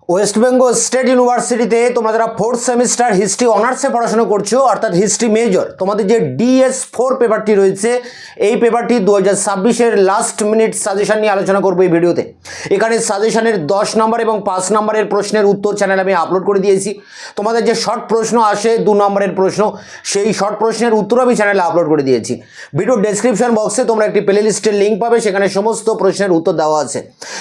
West Bengal state ইউনিভার্সিটিতে তোমরা যারা ফোর্থ সেমিস্টার হিস্ট্রি অনার্সে পড়াশোনা করছো অর্থাৎ হিস্ট্রি মেজর, তোমাদের যে DS4 পেপারটি রয়েছে এই পেপারটি 2026-এর লাস্ট মিনিট সাজেশন নিয়ে আলোচনা করবো এই ভিডিওতে। এখানে সাজেশনের 10 নম্বর এবং 5 নম্বরের প্রশ্নের উত্তর চ্যানেলে আমি আপলোড করে দিয়েছি। তোমাদের যে শর্ট প্রশ্ন আসে 2 নম্বরের প্রশ্ন, সেই শর্ট প্রশ্নের উত্তর আমি চ্যানেলে আপলোড করে দিয়েছি। ভিডিও ডেসক্রিপশন বক্সে তোমরা একটি প্লে লিস্টের লিঙ্ক পাবে, সেখানে সমস্ত প্রশ্নের উত্তর দেওয়া আছে।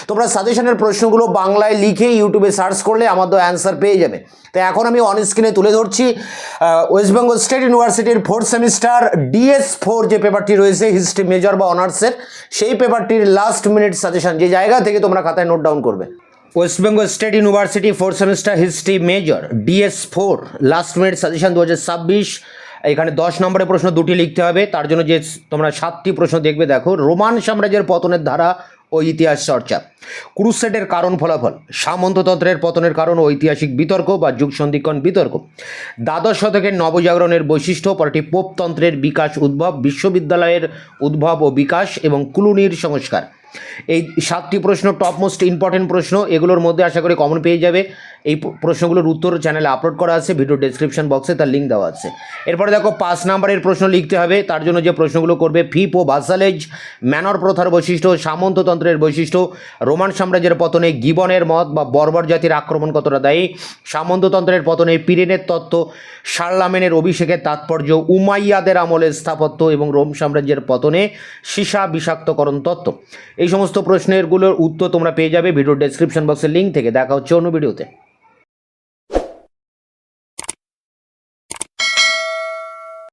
তোমরা সাজেশনের প্রশ্নগুলো বাংলায় লিখে ইউটিউবে সার্চ করলে আমার তো অ্যান্সার পেয়ে যাবে। তো এখন আমি অন স্ক্রিনে তুলে ধরছি ওয়েস্ট বেঙ্গল স্টেট ইউনিভার্সিটির ফোর্থ সেমিস্টার DS4 যে পেপারটি রয়েছে হিস্ট্রি মেজর বা অনার্সের, সেই পেপারটির লাস্ট মিনিট সাজেশন, যে জায়গা থেকে তোমরা খাতায় নোট ডাউন করবে। West Bengal state university fourth semester history major DS4 last minute suggestion 2026। এখানে 10 নম্বরের প্রশ্ন দুটি লিখতে হবে, তার জন্য যে তোমরা 7টি প্রশ্ন দেখবে। দেখো, রোমান সাম্রাজ্যের পতনের ধারা ও ইতিহাস চর্চা, ক্রুসেডের কারণ ফলাফল, সামন্ততন্ত্রের পতনের কারণ ও ঐতিহাসিক বিতর্ক বা যুগ সন্ধিক্ষণ বিতর্ক, দ্বাদশ শতকের নবজাগরণের বৈশিষ্ট্য, পরটি পোপতন্ত্রের বিকাশ উদ্ভব, বিশ্ববিদ্যালয়ের উদ্ভব ও বিকাশ এবং কুলুনির সংস্কার। এই 7টি প্রশ্ন টপ মোস্ট ইম্পর্টেন্ট প্রশ্ন, এগুলোর মধ্যে আশা করি কমন পেয়ে যাবে। এই প্রশ্নগুলোর উত্তর চ্যানেলে আপলোড করা আছে, ভিডিও ডেসক্রিপশন বক্সে তার লিঙ্ক দেওয়া আছে। এরপরে দেখো 5 নম্বরের প্রশ্ন লিখতে হবে, তার জন্য যে প্রশ্নগুলো করবে, ফিপ ও ভাসালেজ, ম্যানর প্রথার বৈশিষ্ট্য, সামন্ততন্ত্রের বৈশিষ্ট্য, রোমান সাম্রাজ্যের পতনে গিবনের মত বা বর্বর জাতির আক্রমণ কতটা দায়ী, সামন্ততন্ত্রের পতনে পিরেনের তত্ত্ব, শার্লামেনের অভিষেকের তাৎপর্য, উমাইয়াদের আমলের স্থাপত্য এবং রোম সাম্রাজ্যের পতনে সীসা বিষাক্তকরণ তত্ত্ব। এই সমস্ত প্রশ্নেরগুলোর উত্তর তোমরা পেয়ে যাবে ভিডিও ডেসক্রিপশন বক্সের লিঙ্ক থেকে। দেখা হচ্ছে অন্য ভিডিওতে।